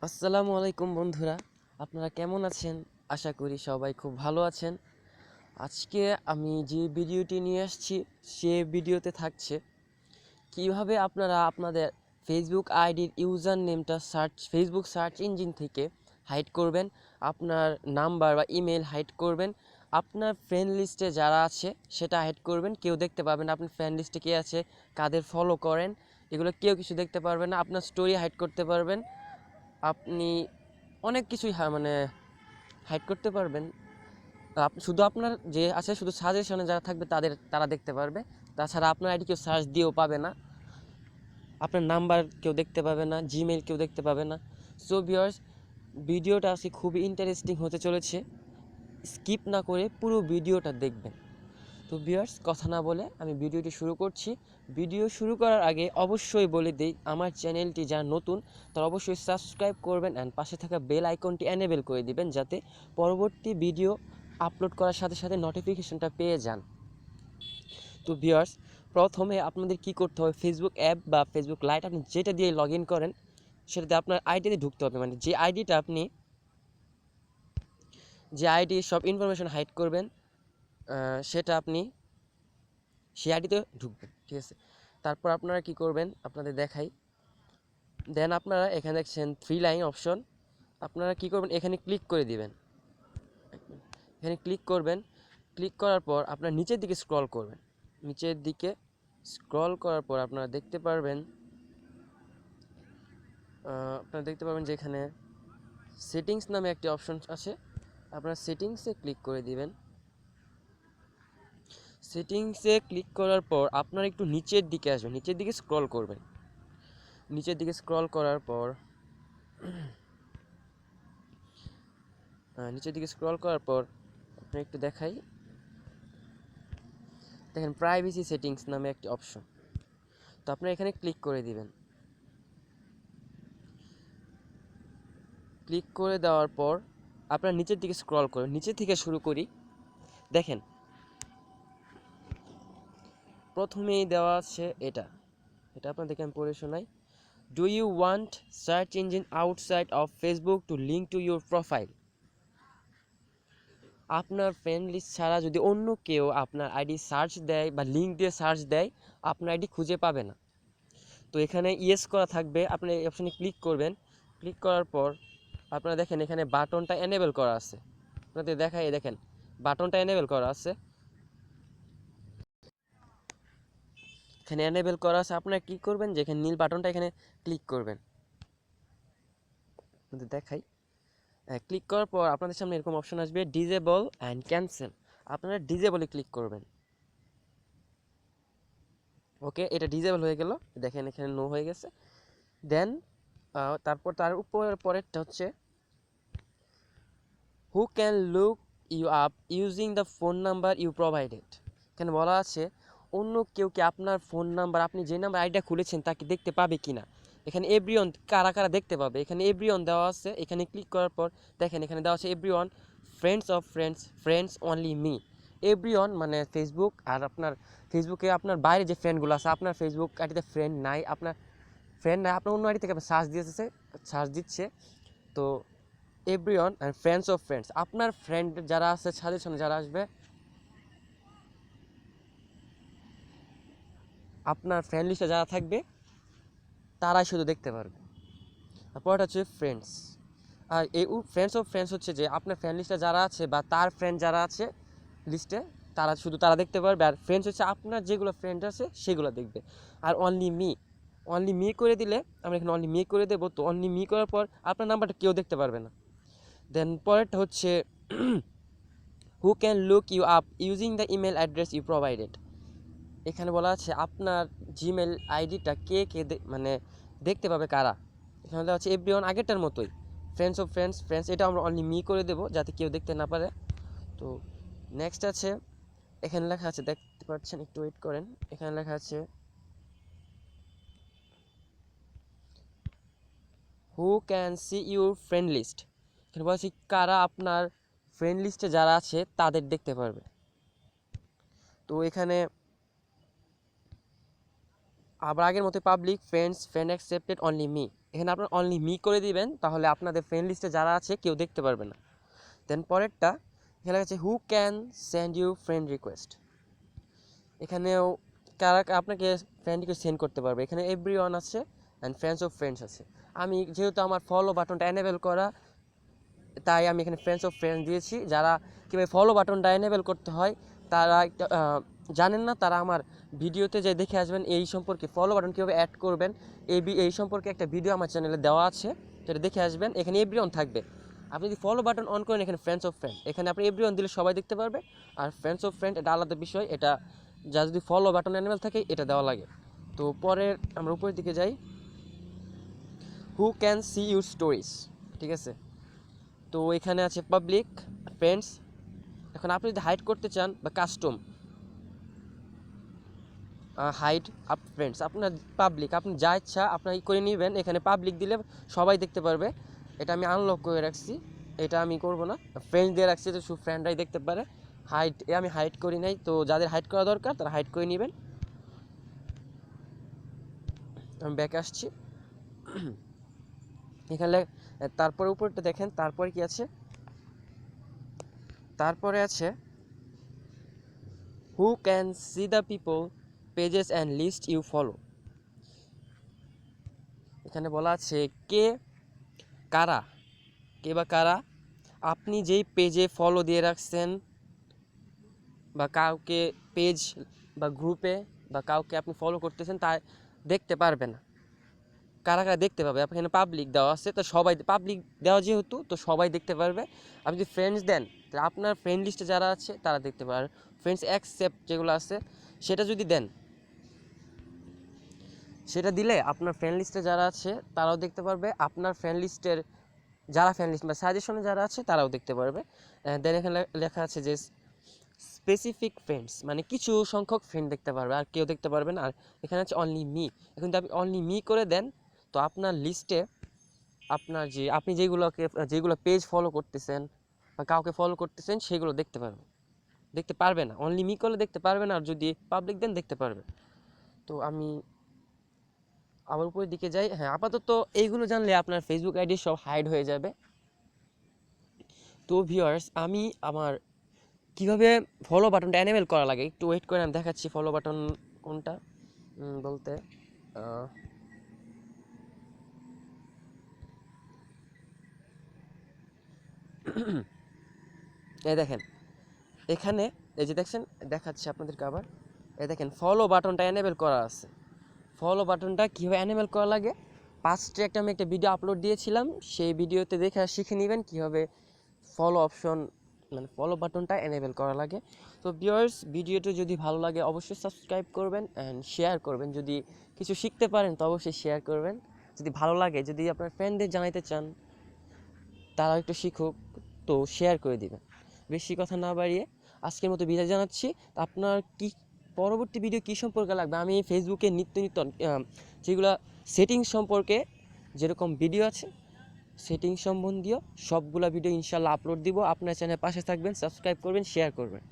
আসসালামু আলাইকুম বন্ধুরা, আপনারা কেমন আছেন? আশা করি সবাই খুব ভালো আছেন। আজকে আমি যে ভিডিওটি নিয়ে আসছি সে ভিডিওতে থাকছে কিভাবে আপনারা আপনাদের ফেসবুক আইডির ইউজার নেমটা ফেসবুক সার্চ ইঞ্জিন থেকে হাইড করবেন, আপনার নাম্বার বা ইমেল হাইড করবেন, আপনার ফ্রেন্ড লিস্টে যারা আছে সেটা হাইড করবেন, কেউ দেখতে পাবেন না। আপনার ফ্রেন্ড লিস্টে কে আছে, কাদের ফলো করেন, এগুলো কেউ কিছু দেখতে পারবে না। আপনার স্টোরি হাইড করতে পারবেন, আপনি অনেক কিছুই মানে হাইড করতে পারবেন। শুধু আপনার যে আছে শুধু সাজেশনে যারা থাকবে তারা দেখতে পারবে। তাছাড়া আপনার আইডি কেউ সার্চ দিয়েও পাবে না, আপনার নাম্বার কেউ দেখতে পাবে না, জিমেইল কেউ দেখতে পাবে না। সো ভিউয়ার্স, ভিডিওটা আজকে খুবই ইন্টারেস্টিং হতে চলেছে, স্কিপ না করে পুরো ভিডিওটা দেখবেন। তো ভিউয়ার্স, কথা না বলে আমি ভিডিওটি শুরু করছি। ভিডিও শুরু করার আগে অবশ্যই বলে দিই, আমার চ্যানেলটি যারা নতুন তারা অবশ্যই সাবস্ক্রাইব করবেন অ্যান্ড পাশে থাকা বেল আইকনটি এনেবেল করে দিবেন, যাতে পরবর্তী ভিডিও আপলোড করার সাথে সাথে নোটিফিকেশনটা পেয়ে যান। তো ভিউয়ার্স, প্রথমে আপনাদের কি করতে হবে, ফেসবুক অ্যাপ বা ফেসবুক লাইট আপনি যেটা দিয়ে লগ ইন করেন সেটাতে আপনার আইডিতে ঢুকতে হবে। মানে যে আইডি সব ইনফরমেশন হাইড করবেন, সেটা আপনি সেই আইডিতে ঢুকবেন, ঠিক আছে? তারপর আপনারা কি করবেন আপনাদের দেখাই। দেন আপনারা এখানে দেখছেন 3 লাইন অপশন, আপনারা কি করবেন এখানে ক্লিক করে দিবেন। এখানে ক্লিক করবেন, ক্লিক করার পর আপনার নিচের দিকে স্ক্রল করবেন। নিচের দিকে স্ক্রল করার পর আপনারা দেখতে পারবেন যে এখানে সেটিংস নামে একটি অপশন আছে, আপনারা সেটিংসে ক্লিক করে দিবেন। সেটিংসে ক্লিক করার পর আপনারা একটু নিচের দিকে আসবেন, নিচের দিকে স্ক্রল করবেন। নিচের দিকে স্ক্রল করার পর আপনি একটু দেখেন প্রাইভেসি সেটিংস নামে একটি অপশন, তো আপনারা এখানে ক্লিক করে দিবেন। ক্লিক করে দেওয়ার পর আপনারা নিচের দিকে স্ক্রল করুন, নিচে থেকে শুরু করি। দেখেন প্রথমেই দেওয়া আছে এটা এটা আপনাদেরকে আমি পড়ে শোনাই। Do you want search engine outside of Facebook to link to your profile? আপনার ফ্রেন্ড লিস্ট ছাড়া যদি অন্য কেউ আপনার আইডি সার্চ দেয় বা লিঙ্ক দিয়ে সার্চ দেয়, আপনার আইডি খুঁজে পাবে না। তো এখানে ইয়েস করা থাকবে, আপনি এই অপশানে ক্লিক করবেন। ক্লিক করার পর আপনারা দেখেন এখানে বাটনটা এনেবেল করা আছে, আপনাদের দেখাই, দেখেন বাটনটা এনেবেল করা আছে। এখানে এনেবেল করা আছে, আপনারা কী করবেন যে এখানে নীল বাটনটা এখানে ক্লিক করবেন। আপনাদের দেখাই, ক্লিক করার পর আপনাদের সামনে এরকম অপশন আসবে ডিজেবল অ্যান্ড ক্যান্সেল, আপনারা ডিজেবলে ক্লিক করবেন। ওকে, এটা ডিজেবল হয়ে গেল, দেখেন এখানে নো হয়ে গেছে। দেন তারপর তার উপরের পরেরটা হচ্ছে who can look you up using the phone number you provided. এখানে বলা আছে অন্য কেউ কি আপনার ফোন নাম্বার, আপনি যে নাম্বার আইডিয়া খুলেছেন তাকে দেখতে পাবে কি না। এখানে এভরিওয়ান, কারা কারা দেখতে পাবে, এখানে এভরিওয়ান দেওয়া আছে। এখানে ক্লিক করার পর দেখেন এখানে দেওয়া আছে everyone, friends of friends, friends only me. Everyone মানে ফেসবুক, আর আপনার ফেসবুকে আপনার বাইরে যে ফ্রেন্ডগুলো আছে, আপনার ফেসবুক আইডিতে ফ্রেন্ড নাই, আপনার অন্য আইডি থেকে সার্চ দিচ্ছে। তো everyone and friends of friends, আপনার ফ্রেন্ড যারা আছে, সাজেশনে যারা আসবে, আপনার ফ্রেন্ড লিস্টে যারা থাকবে তারাই শুধু দেখতে পারবে। তারপরটা হচ্ছে ফ্রেন্ডস, আর এই ফ্রেন্ডস অফ ফ্রেন্ডস হচ্ছে যে আপনার ফ্রেন্ড লিস্টে যারা আছে বা তার ফ্রেন্ড যারা আছে লিস্টে, তারা দেখতে পারবে। আর ফ্রেন্ডস হচ্ছে আপনার যেগুলো ফ্রেন্ড আছে সেগুলো দেখবে। আর অনলি মি করে দিলে, আমরা এখানে অনলি মি করে দেবো। তো অনলি মি করার পর আপনার নাম্বারটা কেউ দেখতে পারবে না। দেন পরেরটা হচ্ছে who can look you up using the email address you provided. এখানে বলা আছে আপনার জিমেল আইডিটা কে মানে দেখতে পাবে কারা। এখানে দেওয়া আছে এভরিওয়ান, আগেরটার মতোই, ফ্রেন্ডস অফ ফ্রেন্ডস, এটা আমরা অনলি মি করে দেবো যাতে কেউ দেখতে না পারে। তো নেক্সট আছে, এখানে লেখা আছে, দেখতে পাচ্ছেন, একটু ওয়েট করেন, এখানে লেখা আছে who can see your friend list. এখানে বলা আছে কারা আপনার ফ্রেন্ড লিস্টে যারা আছে তাদের দেখতে পারবে। তো এখানে আবার আগের মতো public friends friend accepted only me, এখানে আপনার অনলি মি করে দিবেন, তাহলে আপনাদের ফ্রেন্ড লিস্টে যারা আছে কেউ দেখতে পারবে না। দেন পরেরটা এখানে আছে who can send you friend request, এখানেও কারা আপনাকে ফ্রেন্ড রিকোয়েস্ট সেন্ড করতে পারবে। এখানে এভরি ওয়ান আছে অ্যান্ড ফ্রেন্ডস অফ ফ্রেন্ডস আছে। আমি যেহেতু আমার ফলো বাটনটা এনেবেল করা, তাই আমি এখানে ফ্রেন্ডস অফ ফ্রেন্ডস দিয়েছি। যারা কীভাবে ফলো বাটনটা এনেবেল করতে হয় তারা জানেন না, তারা আমার ভিডিওতে যে দেখে আসবেন এই সম্পর্কে, ফলো বাটন কীভাবে অ্যাড করবেন এই সম্পর্কে একটা ভিডিও আমার চ্যানেলে দেওয়া আছে, সেটা দেখে আসবেন। এখানে এভরি ওয়ান থাকবে। আপনি যদি ফলো বাটন অন করেন এখানে ফ্রেন্ডস অফ ফ্রেন্ড, এখানে আপনি এভরি ওয়ান দিলে সবাই দেখতে পারবে। আর ফ্রেন্ডস অফ ফ্রেন্ড এটা আলাদা বিষয়, এটা যা যদি ফলো বাটন এনেবেল থাকে এটা দেওয়া লাগে। তো পরের আমরা উপরের দিকে যাই, হু ক্যান সি ইউর স্টোরিজ, ঠিক আছে। তো এখানে আছে পাবলিক ফ্রেন্ডস। এখন আপনি যদি হাইড করতে চান বা কাস্টম হাইড আপ ফ্রেন্ডস, আপনার পাবলিক আপনি যা ইচ্ছা আপনার করে নেবেন। এখানে পাবলিক দিলে সবাই দেখতে পারবে, এটা আমি আনলক করে রাখছি, এটা আমি করব না। ফ্রেন্ডস দিয়ে রাখছি তো শুধু ফ্রেন্ডরাই দেখতে পারে। হাইড আমি হাইড করি নাই, তো যাদের হাইড করা দরকার তারা হাইড করে নেবেন। আমি ব্যাকে আসছি, এখানে তারপরে উপরটা দেখেন, তারপরে কি আছে, তারপরে আছে who can see the people pages and list you follow. এখানে বলা আছে কারা, কে বা কারা আপনি যেই পেজে ফলো দিয়ে রাখছেন বা কাউকে পেজ বা গ্রুপে বা কাউকে আপনি ফলো করতেছেন তা দেখতে পারবে না। কারা কারা দেখতে পাবে, এখানে পাবলিক দেওয়া আছে, তো সবাই পাবলিক দেওয়া যেহেতু তো সবাই দেখতে পারবে। আপনি যদি ফ্রেন্ডস দেন তাহলে আপনার ফ্রেন্ড লিস্টে যারা আছে তারা দেখতে পারবে। ফ্রেন্ডস অ্যাকসেপ্ট যেগুলো আছে সেটা যদি দেন, সেটা দিলে আপনার ফ্রেন্ড লিস্টে যারা আছে তারাও দেখতে পারবে, আপনার ফ্রেন্ড লিস্টের যারা ফ্রেন্ড লিস্ট বা সাজেশনে যারা আছে তারাও দেখতে পারবে। দেন এখানে লেখা আছে যে স্পেসিফিক ফ্রেন্ডস, মানে কিছু সংখ্যক ফ্রেন্ড দেখতে পারবে আর কেউ দেখতে পারবে না। আর এখানে আছে অনলি মি, এখন যদি আপনি অনলি মি করে দেন তো আপনার লিস্টে আপনার যে আপনি যেগুলো পেজ ফলো করতেছেন বা কাউকে ফলো করতেছেন সেগুলো দেখতে পারবে না। অনলি মি করলে দেখতে পারবে না, আর যদি পাবলিক দেন দেখতে পারবে। তো আমি আবার উপরের দিকে যাই। হ্যাঁ, আপাতত এইগুলো জানলে আপনার ফেসবুক আইডি সব হাইড হয়ে যাবে। তো ভিউয়ার্স, আমি আমার কিভাবে ফলো বাটনটা এনেবেল করা লাগে একটু ওয়েট করে আমি দেখাচ্ছি। ফলো বাটন কোনটা বলতে এই দেখেন, এখানে এই যে দেখছেন দেখাচ্ছি আপনাদেরকে আবার, এই দেখেন ফলো বাটনটা এনেবেল করা আছে। ফলো বাটনটা কীভাবে এনেবেল করা লাগে পাস্টে আমি একটা ভিডিও আপলোড দিয়েছিলাম, সেই ভিডিওতে দেখে শিখে নেবেন কীভাবে ফলো অপশন মানে ফলো বাটনটা এনেবেল করা লাগে। তো ভিউয়ার্স, ভিডিওটি যদি ভালো লাগে অবশ্যই সাবস্ক্রাইব করবেন অ্যান্ড শেয়ার করবেন। যদি কিছু শিখতে পারেন তো অবশ্যই শেয়ার করবেন। যদি ভালো লাগে, যদি আপনার ফ্রেন্ডদের জানাইতে চান তারাও একটু শিখুক, তো শেয়ার করে দিবেন। বেশি কথা না বাড়িয়ে আজকের মতো বিদায় জানাচ্ছি। আপনার কি পরবর্তী ভিডিও কী সম্পর্কে লাগবে, আমি ফেসবুকে নিত্য যেগুলো সেটিংস সম্পর্কে যেরকম ভিডিও আছে সেটিংস সম্বন্ধীয় সবগুলা ভিডিও ইনশাল্লাহ আপলোড দিব। আপনার চ্যানেলের পাশে থাকবেন, সাবস্ক্রাইব করবেন, শেয়ার করবেন।